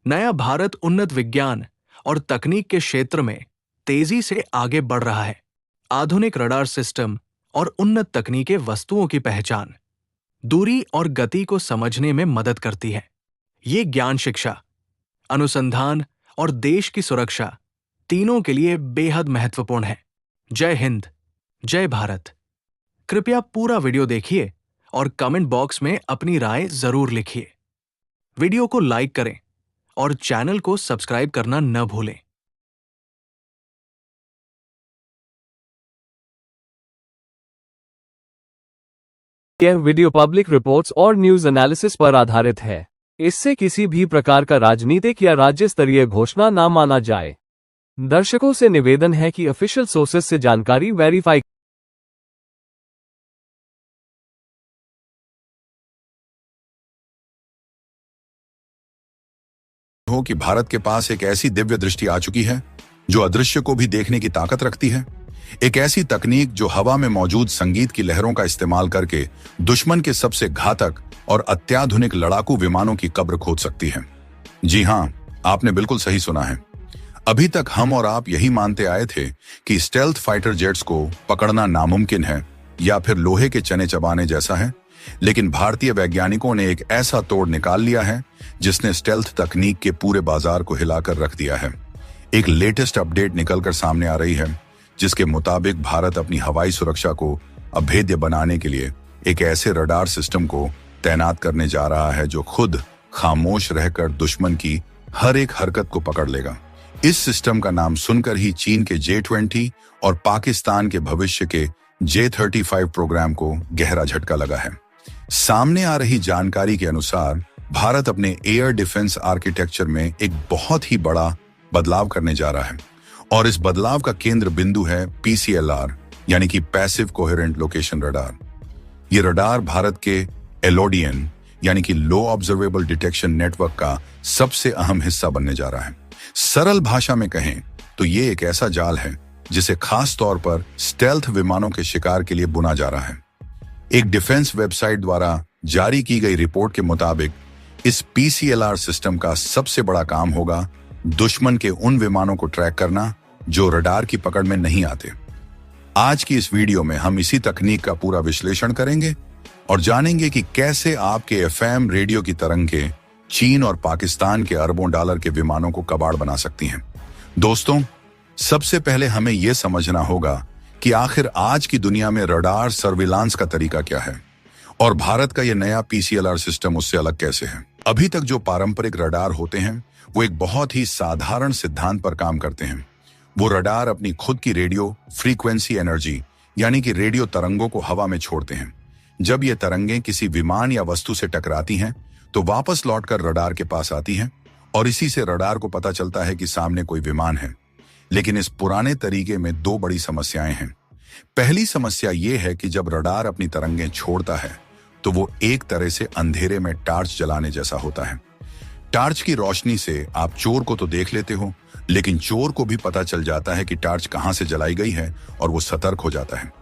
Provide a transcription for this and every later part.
नया भारत उन्नत विज्ञान और तकनीक के क्षेत्र में तेजी से आगे बढ़ रहा है। आधुनिक रडार सिस्टम और उन्नत तकनीकें वस्तुओं की पहचान, दूरी और गति को समझने में मदद करती है। ये ज्ञान शिक्षा, अनुसंधान और देश की सुरक्षा तीनों के लिए बेहद महत्वपूर्ण है। जय हिंद, जय भारत। कृपया पूरा वीडियो देखिए और कमेंट बॉक्स में अपनी राय जरूर लिखिए। वीडियो को लाइक करें और चैनल को सब्सक्राइब करना न भूलें। यह वीडियो पब्लिक रिपोर्ट्स और न्यूज एनालिसिस पर आधारित है। इससे किसी भी प्रकार का राजनीतिक या राज्य स्तरीय घोषणा ना माना जाए। दर्शकों से निवेदन है कि ऑफिशियल सोर्सेस से जानकारी वेरीफाई हो कि भारत के पास एक ऐसी दिव्य दृष्टि आ चुकी है जो अदृश्य को भी देखने की ताकत रखती है। एक ऐसी तकनीक जो हवा में मौजूद संगीत की लहरों का इस्तेमाल करके दुश्मन के सबसे घातक और अत्याधुनिक लड़ाकू विमानों की कब्र खोद सकती है। जी हां, आपने बिल्कुल सही सुना है। अभी तक हम और आप यही मानते आए थे कि स्टेल्थ फाइटर जेट्स को पकड़ना नामुमकिन है या फिर लोहे के चने चबाने जैसा है, लेकिन भारतीय वैज्ञानिकों ने एक ऐसा तोड़ निकाल लिया है जिसने स्टेल्थ तकनीक के पूरे बाजार को हिलाकर रख दिया है। एक लेटेस्ट अपडेट निकलकर सामने आ रही है जिसके मुताबिक भारत अपनी हवाई सुरक्षा को अभेद्य बनाने के लिए एक ऐसे रडार सिस्टम को तैनात करने जा रहा है जो खुद खामोश रहकर दुश्मन की हर एक हरकत को पकड़ लेगा। इस सिस्टम का नाम सुनकर ही चीन के J-20 और पाकिस्तान के भविष्य के J-35 प्रोग्राम को गहरा झटका लगा है। सामने आ रही जानकारी के अनुसार भारत अपने एयर डिफेंस आर्किटेक्चर में एक बहुत ही बड़ा बदलाव करने जा रहा है और इस बदलाव का केंद्र बिंदु है PCLR यानी कि पैसिव कोहेरेंट लोकेशन रडार। ये रडार भारत के LODN यानी कि लो ऑब्जर्वेबल डिटेक्शन नेटवर्क का सबसे अहम हिस्सा बनने जा रहा है। सरल भाषा में कहें तो ये एक ऐसा जाल है जिसे खास तौर पर स्टेल्थ विमानों के शिकार के लिए बुना जा रहा है। एक डिफेंस वेबसाइट द्वारा जारी की गई रिपोर्ट के मुताबिक इस PCLR सिस्टम का सबसे बड़ा काम होगा दुश्मन के उन विमानों को ट्रैक करना जो रडार की पकड़ में नहीं आते। आज की इस वीडियो में हम इसी तकनीक का पूरा विश्लेषण करेंगे और जानेंगे कि कैसे आपके FM रेडियो की तरंगें चीन और पाकिस्तान के अरबों डॉलर के विमानों को कबाड़ बना सकती हैं। दोस्तों, सबसे पहले हमें यह समझना होगा कि आखिर आज की दुनिया में रडार सर्विलांस का तरीका क्या है और भारत का यह नया PCLR सिस्टम उससे अलग कैसे है। अभी तक जो पारंपरिक रडार होते हैं वो एक बहुत ही साधारण सिद्धांत पर काम करते हैं। वो रडार अपनी खुद की रेडियो फ्रीक्वेंसी एनर्जी यानी कि रेडियो तरंगों को हवा में छोड़ते हैं। जब ये तरंगें किसी विमान या वस्तु से टकराती हैं तो वापस लौटकर रडार के पास आती हैं और इसी से रडार को पता चलता है कि सामने कोई विमान है। लेकिन इस पुराने तरीके में दो बड़ी समस्याएं हैं। पहली समस्या ये है कि जब रडार अपनी तरंगें छोड़ता है तो वो एक तरह से अंधेरे में टार्च जलाने जैसा होता है। टार्च की रोशनी से आप चोर को तो देख लेते हो, लेकिन चोर को भी पता चल जाता है कि टार्च कहां से जलाई गई है और वो सतर्क हो जाता है।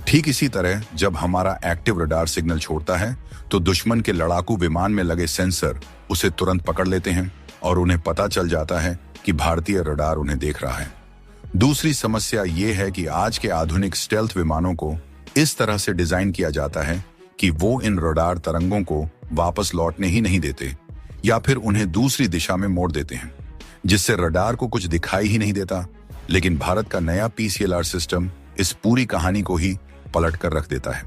ठीक इसी तरह जब हमारा एक्टिव रडार सिग्नल छोड़ता है तो दुश्मन के लड़ाकू विमान में लगे सेंसर उसे तुरंत पकड़ लेते हैं और उन्हें पता चल जाता है कि भारतीय रडार उन्हें देख रहा है। दूसरी समस्या ये है कि आज के आधुनिक स्टेल्थ विमानों को इस तरह से डिजाइन किया जाता है कि वो इन रडार तरंगों को वापस लौटने ही नहीं देते या फिर उन्हें दूसरी दिशा में मोड़ देते हैं, जिससे रडार को कुछ दिखाई ही नहीं देता। लेकिन भारत का नया PCLR सिस्टम इस पूरी कहानी को ही पलट कर रख देता है।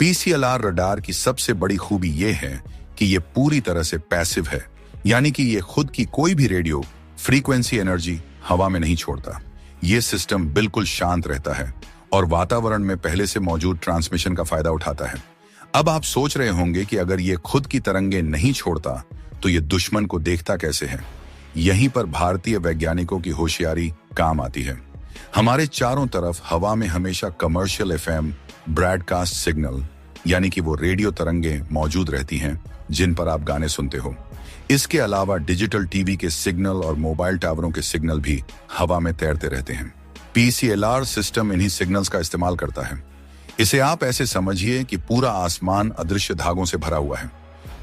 PCLR रडार की सबसे बड़ी खूबी यह है कि यह पूरी तरह से पैसिव है, यानी कि यह खुद की कोई भी रेडियो फ्रीक्वेंसी एनर्जी हवा में नहीं छोड़ता। यह सिस्टम बिल्कुल शांत रहता है और वातावरण में पहले से मौजूद ट्रांसमिशन का फायदा उठाता है। अब आप सोच रहे होंगे कि अगर यह खुद की तरंगें नहीं छोड़ता तो यह दुश्मन को देखता कैसे है। यहीं पर भारतीय वैज्ञानिकों की होशियारी काम आती है। हमारे चारों तरफ हवा में हमेशा कमर्शियल FM ब्रॉडकास्ट सिग्नल यानी कि वो रेडियो तरंगें मौजूद रहती हैं जिन पर आप गाने सुनते हो। इसके अलावा डिजिटल टीवी के सिग्नल और मोबाइल टावरों के सिग्नल भी हवा में तैरते रहते हैं। PCLR सिस्टम इन्हीं सिग्नल्स का इस्तेमाल करता है। इसे आप ऐसे समझिए कि पूरा आसमान अदृश्य धागों से भरा हुआ है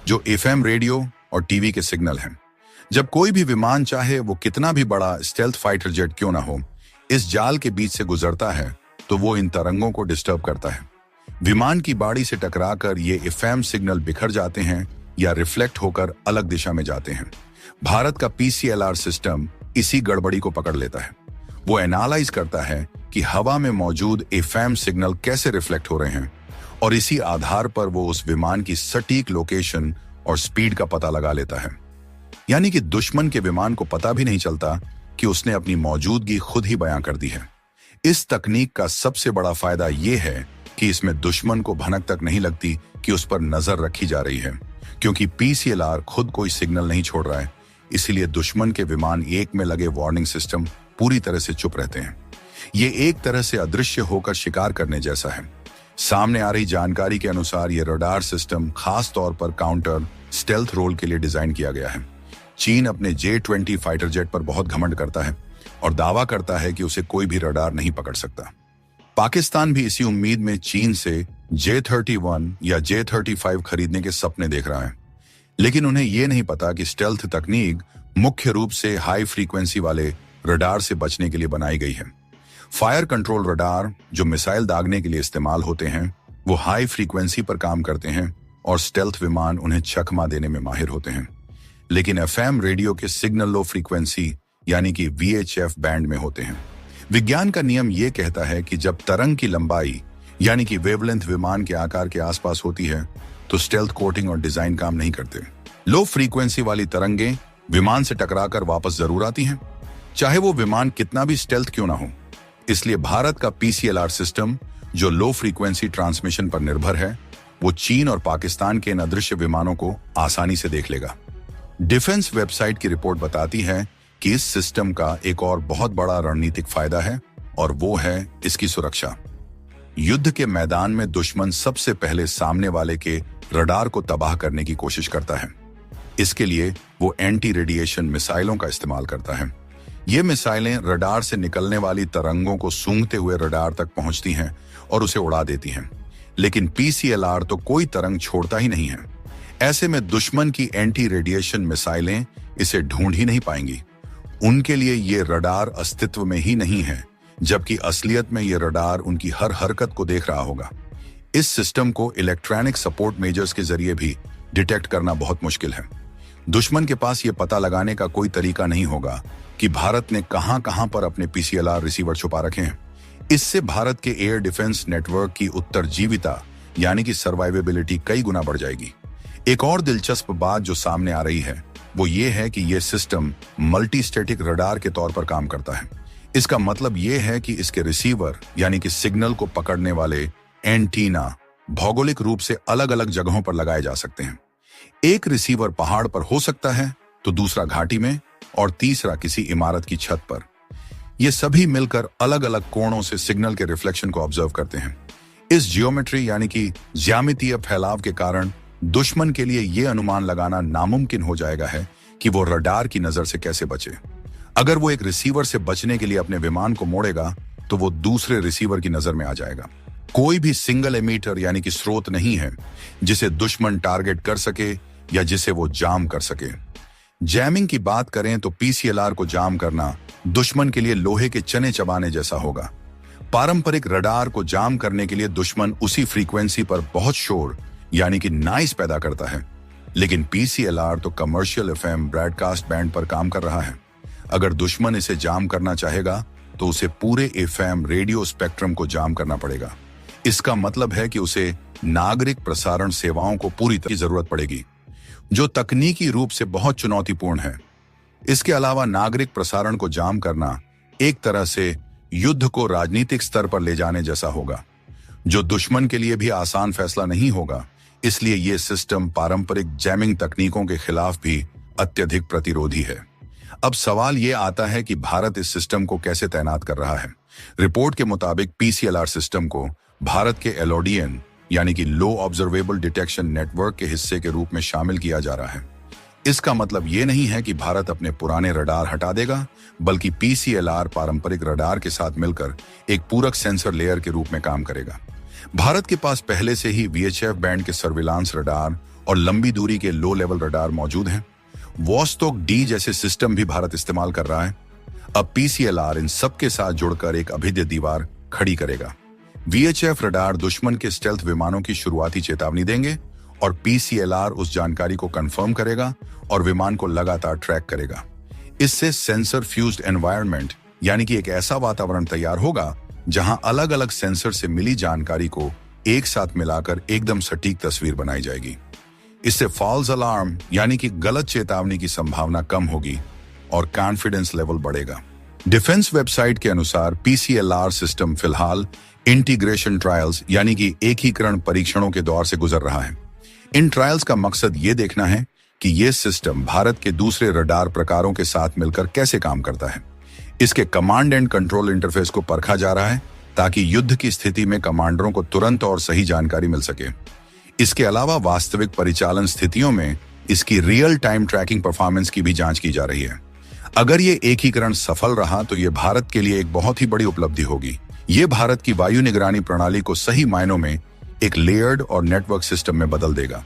जो FM रेडियो और टीवी के सिग्नल हैं। जब कोई भी विमान, चाहे वो कितना भी बड़ा स्टेल्थ फाइटर जेट क्यों ना हो, इस जाल के बीच से गुजरता है तो वो इन तरंगों को डिस्टर्ब करता है। विमान की बाड़ी से टकराकर ये एफएम सिग्नल बिखर जाते हैं या रिफ्लेक्ट होकर अलग दिशा में जाते हैं। भारत का पीसीएलआर सिस्टम इसी गड़बड़ी को पकड़ लेता है। वो एनालाइज करता है कि हवा में मौजूद एफएम सिग्नल कैसे रिफ्लेक्ट हो रहे हैं और इसी आधार पर वो उस विमान की सटीक लोकेशन और स्पीड का पता लगा लेता है। यानी कि दुश्मन के विमान को पता भी नहीं चलता कि उसने अपनी मौजूदगी खुद ही बयां कर दी है। इस तकनीक का सबसे बड़ा फायदा यह है कि इसमें दुश्मन को भनक तक नहीं लगती कि उस पर नजर रखी जा रही है, क्योंकि पीसीएलआर खुद कोई सिग्नल नहीं छोड़ रहा है। इसीलिए दुश्मन के विमान एक में लगे वार्निंग सिस्टम पूरी तरह से चुप रहते हैं। ये एक तरह से अदृश्य होकर शिकार करने जैसा है। सामने आ रही जानकारी के अनुसार ये रडार सिस्टम खास तौर पर काउंटर स्टेल्थ रोल के लिए डिजाइन किया गया है। चीन अपने J-20 फाइटर जेट पर बहुत घमंड करता है और दावा करता है कि उसे कोई भी रडार नहीं पकड़ सकता। पाकिस्तान भी इसी उम्मीद में चीन से J-31 या J-35 खरीदने के सपने देख रहा है, लेकिन उन्हें यह नहीं पता कि स्टेल्थ तकनीक मुख्य रूप से हाई फ्रीक्वेंसी वाले रडार से बचने के लिए बनाई गई है। फायर कंट्रोल रडार जो मिसाइल दागने के लिए इस्तेमाल होते हैं, वो हाई फ्रीक्वेंसी पर काम करते हैं और स्टेल्थ विमान उन्हें चकमा देने में माहिर होते हैं। लेकिन एफएम रेडियो के सिग्नल लो फ्रीक्वेंसी यानी कि VHF बैंड में होते हैं। विज्ञान का नियम यह कहता है कि जब तरंग की लंबाई यानी कि वेवलेंथ विमान के आकार के आसपास होती है तो स्टेल्थ कोटिंग और डिजाइन काम नहीं करते। लो फ्रीक्वेंसी वाली तरंगें विमान से टकराकर वापस जरूर आती हैं, चाहे वो विमान कितना भी स्टेल्थ क्यों ना हो। इसलिए भारत का पीसीएलआर सिस्टम जो लो फ्रीक्वेंसी ट्रांसमिशन पर निर्भर है, वो चीन और पाकिस्तान के इन अदृश्य विमानों को आसानी से देख लेगा। डिफेंस वेबसाइट की रिपोर्ट बताती है कि इस सिस्टम का एक और बहुत बड़ा रणनीतिक फायदा है और वो है इसकी सुरक्षा। युद्ध के मैदान में दुश्मन सबसे पहले सामने वाले के रडार को तबाह करने की कोशिश करता है। इसके लिए वो एंटी रेडिएशन मिसाइलों का इस्तेमाल करता है। ये मिसाइलें रडार से निकलने वाली तरंगों को सूंघते हुए रडार तक पहुंचती हैं और उसे उड़ा देती हैं। लेकिन पीसीएलआर तो कोई तरंग छोड़ता ही नहीं है। ऐसे में दुश्मन की एंटी रेडिएशन मिसाइलें इसे ढूंढ ही नहीं पाएंगी। उनके लिए ये रडार अस्तित्व में ही नहीं है, जबकि असलियत में ये रडार उनकी हर हरकत को देख रहा होगा। इस सिस्टम को इलेक्ट्रॉनिक सपोर्ट मेजर्स के जरिए भी डिटेक्ट करना बहुत मुश्किल है। दुश्मन के पास ये पता लगाने का कोई तरीका नहीं होगा कि भारत ने कहां पर अपने पीसीएलआर रिसीवर छुपा रखे हैं। इससे भारत के एयर डिफेंस नेटवर्क की उत्तरजीविता यानी कि सर्वाइवेबिलिटी कई गुना बढ़ जाएगी। एक और दिलचस्प बात जो सामने आ रही है वो ये है कि यह सिस्टम मल्टी स्टैटिक रडार के तौर पर काम करता है। इसका मतलब यह है कि इसके रिसीवर यानी कि सिग्नल को पकड़ने वाले एंटीना भौगोलिक रूप से अलग अलग जगहों पर लगाए जा सकते हैं। एक रिसीवर पहाड़ पर हो सकता है तो दूसरा घाटी में और तीसरा किसी इमारत की छत पर। ये सभी मिलकर अलग अलग कोणों से सिग्नल के रिफ्लेक्शन को ऑब्जर्व करते हैं। इस जियोमेट्री यानी कि ज्यामितीय फैलाव के कारण दुश्मन के लिए यह अनुमान लगाना नामुमकिन हो जाएगा है कि वो रडार की नजर से कैसे बचे। अगर वो एक रिसीवर से बचने के लिए अपने विमान को मोड़ेगा तो वो दूसरे रिसीवर की नजर में आ जाएगा। कोई भी सिंगल एमीटर यानी कि स्रोत नहीं है जिसे दुश्मन टारगेट कर सके या जिसे वो जाम कर सके। जैमिंग की बात करें तो पीसीएलआर को जाम करना दुश्मन के लिए लोहे के चने चबाने जैसा होगा। पारंपरिक रडार को जाम करने के लिए दुश्मन उसी फ्रीक्वेंसी पर बहुत शोर यानी कि नॉइस पैदा करता है, लेकिन पीसीएलआर तो कमर्शियल एफएम ब्रॉडकास्ट बैंड पर काम कर रहा है। अगर दुश्मन इसे जाम करना चाहेगा तो उसे पूरे एफएम रेडियो स्पेक्ट्रम को जाम करना पड़ेगा। इसका मतलब है कि उसे नागरिक प्रसारण सेवाओं को पूरी तरह की जरूरत पड़ेगी, जो तकनीकी रूप से बहुत चुनौतीपूर्ण है। इसके अलावा नागरिक प्रसारण को जाम करना एक तरह से युद्ध को राजनीतिक स्तर पर ले जाने जैसा होगा, जो दुश्मन के लिए भी आसान फैसला नहीं होगा। इसलिए यह सिस्टम पारंपरिक जैमिंग तकनीकों के खिलाफ भी अत्यधिक प्रतिरोधी है। अब सवाल यह आता है कि भारत इस सिस्टम को कैसे तैनात कर रहा है। रिपोर्ट के मुताबिक पीसीएलआर सिस्टम को भारत के एलओडीएन यानी कि लो ऑब्जर्वेबल डिटेक्शन नेटवर्क के हिस्से के रूप में शामिल किया जा रहा है। इसका मतलब ये नहीं है कि भारत अपने पुराने रडार हटा देगा, बल्कि पीसीएलआर पारंपरिक रडार के साथ मिलकर एक पूरक सेंसर लेयर के रूप में काम करेगा। भारत के पास पहले से ही VHF बैंड के सर्विलांस रडार और लंबी दूरी के लो लेवल रडार मौजूद हैं। वॉस्टोक डी जैसे सिस्टम भी भारत इस्तेमाल कर रहा है। अब पीसीएलआर इन सबके साथ जुड़कर एक अभेद्य दीवार खड़ी करेगा। वीएचएफ रडार दुश्मन के स्टेल्थ विमानों की शुरुआती चेतावनी देंगे और पीसीएलआर उस जानकारी को कंफर्म करेगा और विमान को लगातार ट्रैक करेगा। इससे सेंसर फ्यूज्ड एनवायरनमेंट यानी कि एक ऐसा वातावरण तैयार होगा जहां अलग अलग सेंसर से मिली जानकारी को एक साथ मिलाकर एकदम सटीक तस्वीर बनाई जाएगी। इससे फॉल्स अलार्म यानी कि गलत चेतावनी की संभावना कम होगी और कॉन्फिडेंस लेवल बढ़ेगा। डिफेंस वेबसाइट के अनुसार पीसीएलआर सिस्टम फिलहाल इंटीग्रेशन ट्रायल्स यानी कि एकीकरण परीक्षणों के दौर से गुजर रहा है। इन ट्रायल्स का मकसद ये देखना है कि ये सिस्टम भारत के दूसरे रडार प्रकारों के साथ मिलकर कैसे काम करता है। इसके कमांड एंड कंट्रोल इंटरफेस को परखा जा रहा है ताकि युद्ध की स्थिति में कमांडरों को तुरंत और सही जानकारी मिल सके। इसके अलावा वास्तविक परिचालन स्थितियों में इसकी रियल टाइम ट्रैकिंग परफॉर्मेंस की भी जांच की जा रही है। अगर ये एकीकरण सफल रहा तो ये भारत के लिए एक बहुत ही बड़ी उपलब्धि होगी। ये भारत की वायु निगरानी प्रणाली को सही मायनों में एक लेयर्ड और नेटवर्क सिस्टम में बदल देगा।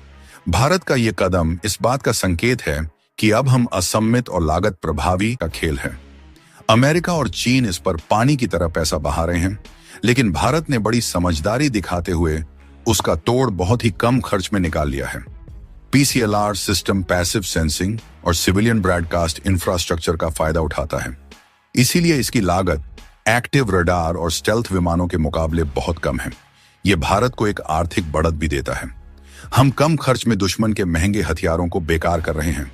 भारत का ये कदम इस बात का संकेत है कि अब हम असम्मित और लागत प्रभावी का खेल है। अमेरिका और चीन इस पर पानी की तरह पैसा बहा रहे हैं, लेकिन भारत ने बड़ी समझदारी दिखाते हुए उसका तोड़ बहुत ही कम खर्च में निकाल लिया है। पीसीएलआर सिस्टम पैसिव सेंसिंग और सिविलियन ब्रॉडकास्ट इंफ्रास्ट्रक्चर का फायदा उठाता है, इसीलिए इसकी लागत एक्टिव रडार और स्टेल्थ विमानों के मुकाबले बहुत कम है। यह भारत को एक आर्थिक बढ़त भी देता है। हम कम खर्च में दुश्मन के महंगे हथियारों को बेकार कर रहे हैं।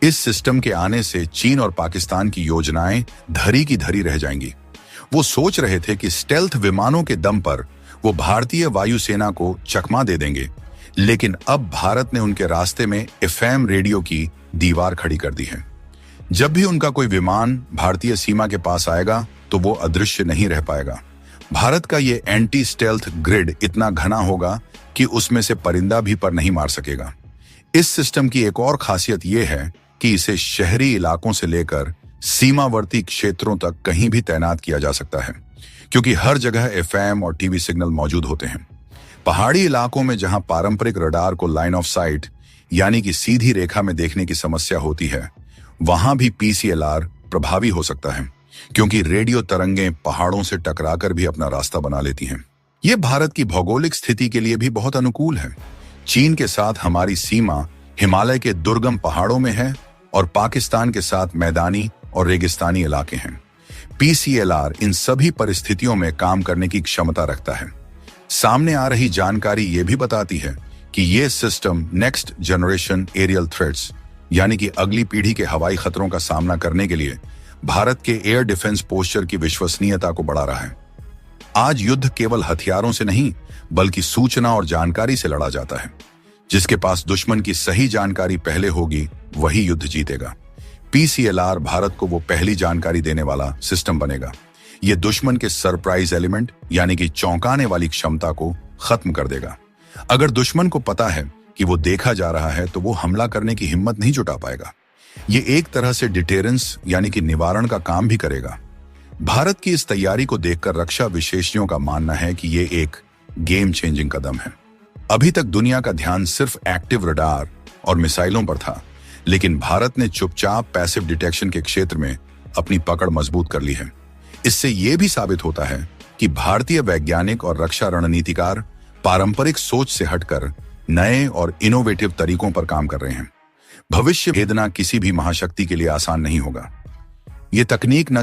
इस सिस्टम के आने से चीन और पाकिस्तान की योजनाएं धरी की धरी रह जाएंगी। वो सोच रहे थे कि स्टेल्थ विमानों के दम पर वो भारतीय वायुसेना को चकमा दे देंगे, लेकिन अब भारत ने उनके रास्ते में एफएम रेडियो की दीवार खड़ी कर दी है। जब भी उनका कोई विमान भारतीय सीमा के पास आएगा तो वो अदृश्य नहीं रह पाएगा। भारत का ये एंटी स्टेल्थ ग्रिड इतना घना होगा कि उसमें से परिंदा भी पर नहीं मार सकेगा। इस सिस्टम की एक और खासियत यह है कि इसे शहरी इलाकों से लेकर सीमावर्ती क्षेत्रों तक कहीं भी तैनात किया जा सकता है, क्योंकि हर जगह एफएम और टीवी सिग्नल मौजूद होते हैं। पहाड़ी इलाकों में जहां पारंपरिक रडार को लाइन ऑफ साइट यानी कि सीधी रेखा में देखने की समस्या होती है, वहां भी पीसीएलआर प्रभावी हो सकता है, क्योंकि रेडियो तरंगें पहाड़ों से टकराकर भी अपना रास्ता बना लेती हैं। ये भारत की भौगोलिक स्थिति के लिए भी बहुत अनुकूल है। चीन के साथ हमारी सीमा हिमालय के दुर्गम पहाड़ों में है और पाकिस्तान के साथ मैदानी और रेगिस्तानी इलाके हैं। पीसीएलआर इन सभी परिस्थितियों में काम करने की क्षमता रखता है। सामने आ रही जानकारी ये भी बताती है कि ये system next generation aerial threats यानी कि अगली पीढ़ी के हवाई खतरों का सामना करने के लिए भारत के एयर डिफेंस पोस्चर की विश्वसनीयता को बढ़ा रहा है। आज युद्ध केवल हथियारों से नहीं बल्कि सूचना और जानकारी से लड़ा जाता है। जिसके पास दुश्मन की सही जानकारी पहले होगी वही युद्ध जीतेगा। पीसीएलआर भारत को वो पहली जानकारी देने वाला सिस्टम बनेगा। ये दुश्मन के सरप्राइज एलिमेंट यानी कि चौंकाने वाली क्षमता को खत्म कर देगा। अगर दुश्मन को पता है कि वो देखा जा रहा है तो वो हमला करने की हिम्मत नहीं जुटा पाएगा। ये एक तरह से डिटेरेंस यानी कि निवारण का काम भी करेगा। भारत की इस तैयारी को देखकर रक्षा विशेषज्ञों का मानना है कि ये एक गेम चेंजिंग कदम है। अभी तक दुनिया का ध्यान सिर्फ एक्टिव रडार और मिसाइलों पर था, लेकिन भारत ने चुपचाप पैसिव डिटेक्शन के क्षेत्र में अपनी पकड़ मजबूत कर ली है। इससे यह भी साबित होता है कि भारतीय वैज्ञानिक और रक्षा रणनीतिकार पारंपरिक सोच से हटकर नए और इनोवेटिव तरीकों पर काम कर रहे हैं। भविष्य भेदना किसी भी महाशक्ति के लिए आसान नहीं होगा। ये तकनीक न